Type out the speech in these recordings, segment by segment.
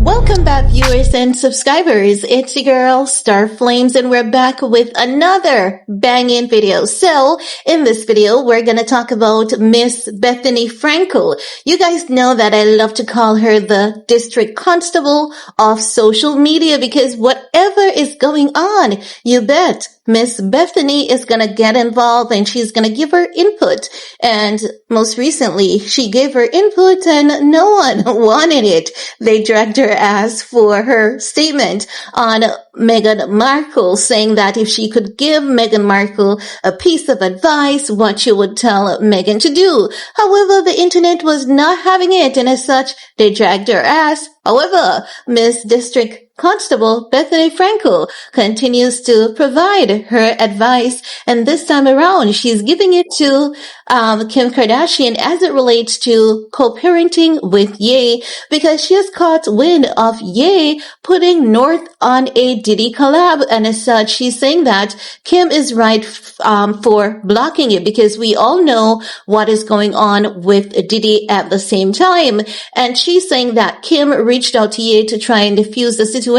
Welcome back, viewers and subscribers. It's your girl, Star Flames, and we're back with another banging video. So, in this video, we're gonna talk about Miss Bethenny Frankel. You guys know that I love to call her the district constable of social media because whatever is going on, you bet Miss Bethenny is gonna get involved and she's gonna give her input. And most recently, she gave her input and no one wanted it. They dragged her ass for her statement on Meghan Markle, saying that if she could give Meghan Markle a piece of advice, what she would tell Meghan to do. However, the internet was not having it, and as such, they dragged her ass. However, Miss District Constable Bethenny Frankel continues to provide her advice, and this time around, she's giving it to Kim Kardashian as it relates to co-parenting with Ye, because she has caught wind of Ye putting North on a Diddy collab, and as such, she's saying that Kim is right for blocking it, because we all know what is going on with Diddy at the same time, and she's saying that Kim reached out to Ye to try and defuse the situation,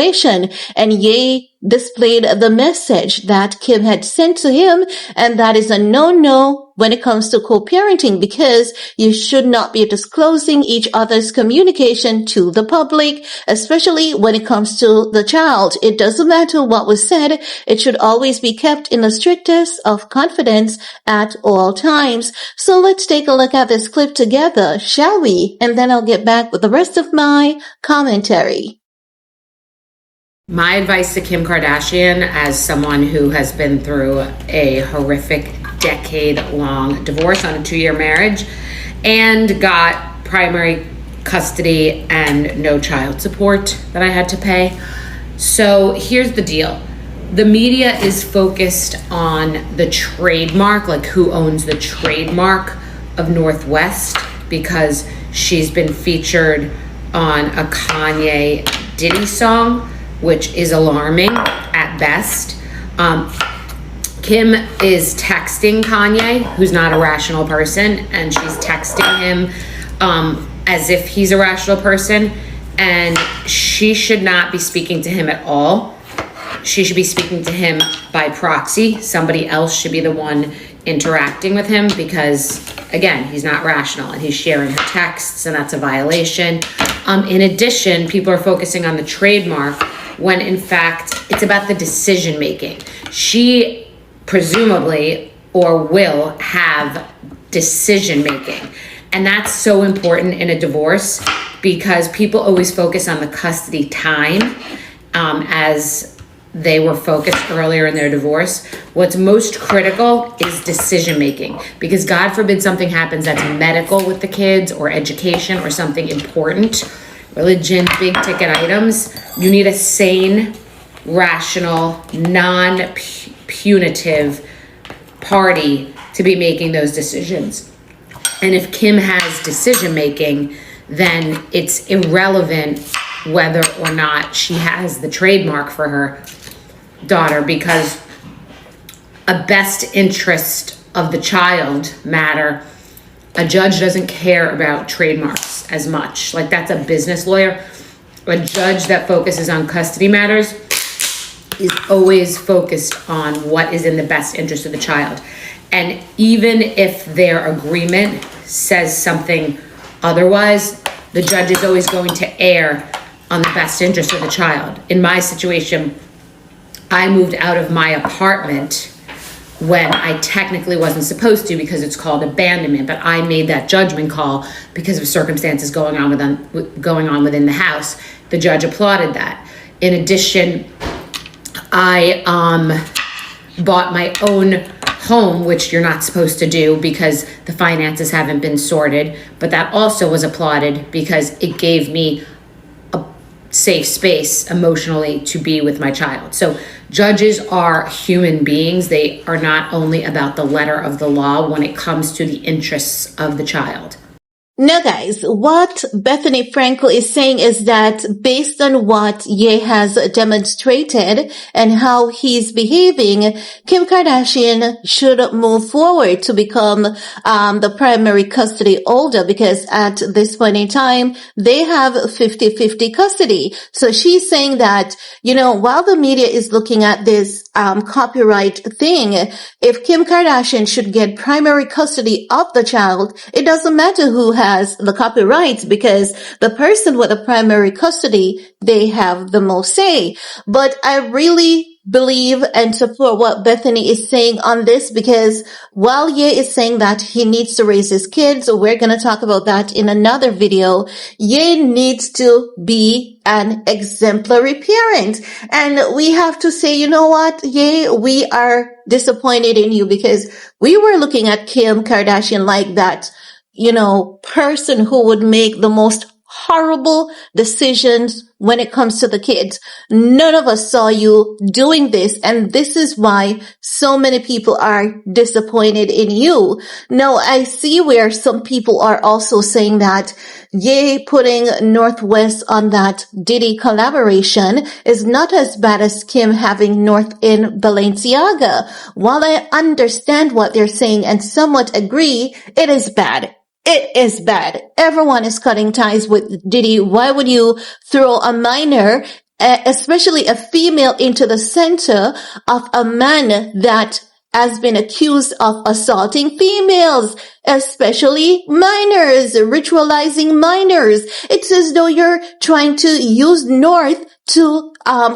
and Ye displayed the message that Kim had sent to him, and that is a no-no when it comes to co-parenting, because you should not be disclosing each other's communication to the public, especially when it comes to the child. It doesn't matter what was said, it should always be kept in the strictest of confidence at all times. So let's take a look at this clip together, shall we? And then I'll get back with the rest of my commentary. My advice to Kim Kardashian, as someone who has been through a horrific decade-long divorce on a 2-year marriage and got primary custody and no child support that I had to pay. So here's the deal. The media is focused on the trademark, like who owns the trademark of Northwest, because she's been featured on a Kanye Diddy song, which is alarming at best. Kim is texting Kanye, who's not a rational person, and she's texting him as if he's a rational person, and she should not be speaking to him at all. She should be speaking to him by proxy. Somebody else should be the one interacting with him, because again, he's not rational and he's sharing her texts, and that's a violation. In addition, people are focusing on the trademark when in fact it's about the decision making. She presumably or will have decision making, and that's so important in a divorce, because people always focus on the custody time as they were focused earlier in their divorce. What's most critical is decision making, because God forbid something happens that's medical with the kids or education or something important, religion, big ticket items. You need a sane, rational, non-punitive party to be making those decisions. And if Kim has decision making, then it's irrelevant whether or not she has the trademark for her daughter, because a best interest of the child matter. A judge doesn't care about trademarks as much. Like, that's a business lawyer. A judge that focuses on custody matters is always focused on what is in the best interest of the child. And even if their agreement says something otherwise, the judge is always going to err on the best interest of the child. In my situation, I moved out of my apartment when I technically wasn't supposed to, because it's called abandonment, but I made that judgment call because of circumstances going on within the house. The judge applauded that. In addition, I bought my own home, which you're not supposed to do because the finances haven't been sorted, but that also was applauded because it gave me a safe space emotionally to be with my child. So judges are human beings. They are not only about the letter of the law when it comes to the interests of the child. Now, guys, what Bethenny Frankel is saying is that based on what Ye has demonstrated and how he's behaving, Kim Kardashian should move forward to become the primary custody holder, because at this point in time, they have 50-50 custody. So she's saying that, while the media is looking at this copyright thing, if Kim Kardashian should get primary custody of the child, it doesn't matter who has the copyright, because the person with the primary custody, they have the most say. But I really believe and support what Bethenny is saying on this, because while Ye is saying that he needs to raise his kids, we're going to talk about that in another video, Ye needs to be an exemplary parent. And we have to say, you know what, Ye, we are disappointed in you, because we were looking at Kim Kardashian like that, person who would make the most horrible decisions when it comes to the kids. None of us saw you doing this, and this is why so many people are disappointed in you. Now, I see where some people are also saying that Ye putting Northwest on that Diddy collaboration is not as bad as Kim having North in Balenciaga. While I understand what they're saying and somewhat agree, it is bad. It is bad. Everyone is cutting ties with Diddy. Why would you throw a minor, especially a female, into the center of a man that has been accused of assaulting females, especially minors, ritualizing minors? It's as though you're trying to use North to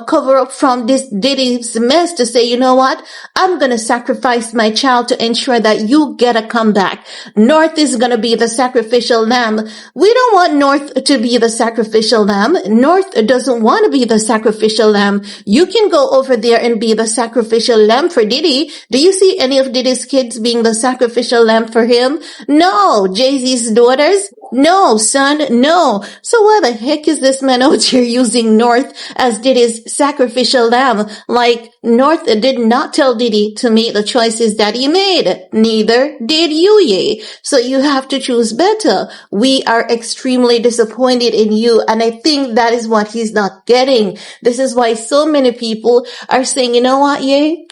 cover up from this Diddy's mess, to say, you know what, I'm going to sacrifice my child to ensure that you get a comeback. North is going to be the sacrificial lamb. We don't want North to be the sacrificial lamb. North doesn't want to be the sacrificial lamb. You can go over there and be the sacrificial lamb for Diddy. Do you see any of Diddy's kids being the sacrificial lamb for him? No. Jay-Z's daughters? No. Son? No. So why the heck is this man out here using North as Diddy's sacrificial lamb? Like, North did not tell Diddy to make the choices that he made. Neither did you, Ye. So you have to choose better. We are extremely disappointed in you, and I think that is what he's not getting. This is why so many people are saying, you know what, Ye?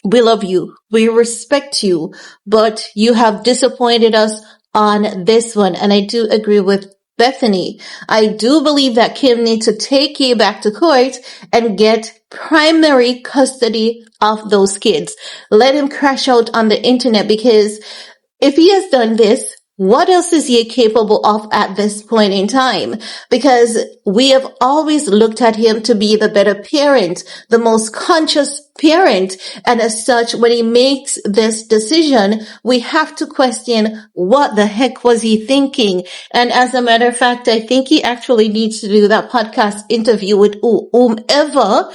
We love you. We respect you, but you have disappointed us on this one. And I do agree with Bethenny. I do believe that Kim needs to take Ye back to court and get primary custody of those kids. Let him crash out on the internet, because if he has done this, what else is Ye capable of at this point in time? Because we have always looked at him to be the better parent, the most conscious parent. And as such, when he makes this decision, we have to question, what the heck was he thinking? And as a matter of fact, I think he actually needs to do that podcast interview with whomever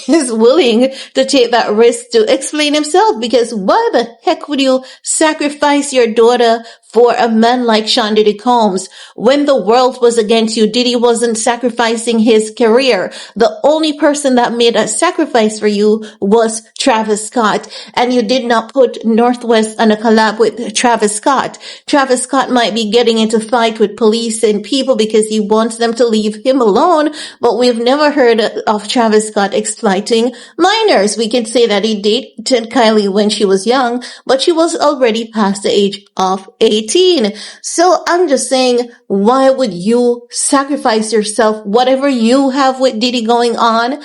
is willing to take that risk to explain himself, because why the heck would you sacrifice your daughter for a man like Sean Diddy Combs? When the world was against you, Diddy wasn't sacrificing his career. The only person that made a sacrifice for you was Travis Scott, and you did not put Northwest on a collab with Travis Scott. Travis Scott might be getting into fight with police and people because he wants them to leave him alone, but we've never heard of Travis Scott exploiting minors. We can say that he dated Kylie when she was young, but she was already past the age of 18. So I'm just saying, why would you sacrifice yourself? Whatever you have with Diddy going on,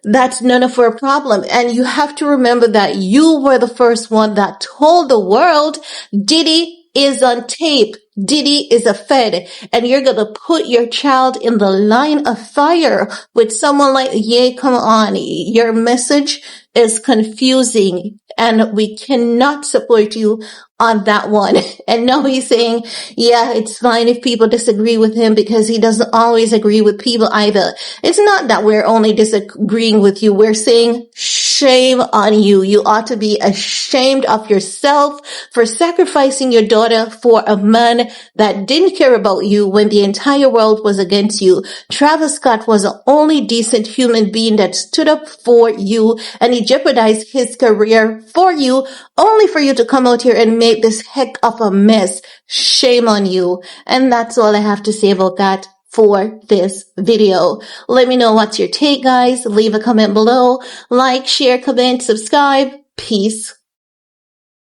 that's none of our problem. And you have to remember that you were the first one that told the world Diddy is on tape. Diddy is a fed, and you're going to put your child in the line of fire with someone like Ye. Come on. Your message is confusing, and we cannot support you on that one. And now he's saying, yeah, it's fine if people disagree with him, because he doesn't always agree with people either. It's not that we're only disagreeing with you. We're saying, shh. shame on you. You ought to be ashamed of yourself for sacrificing your daughter for a man that didn't care about you when the entire world was against you. Travis Scott was the only decent human being that stood up for you, and he jeopardized his career for you, only for you to come out here and make this heck of a mess. Shame on you. And that's all I have to say about that for this video. Let me know what's your take, guys. Leave a comment below. Like, share, comment, subscribe. Peace.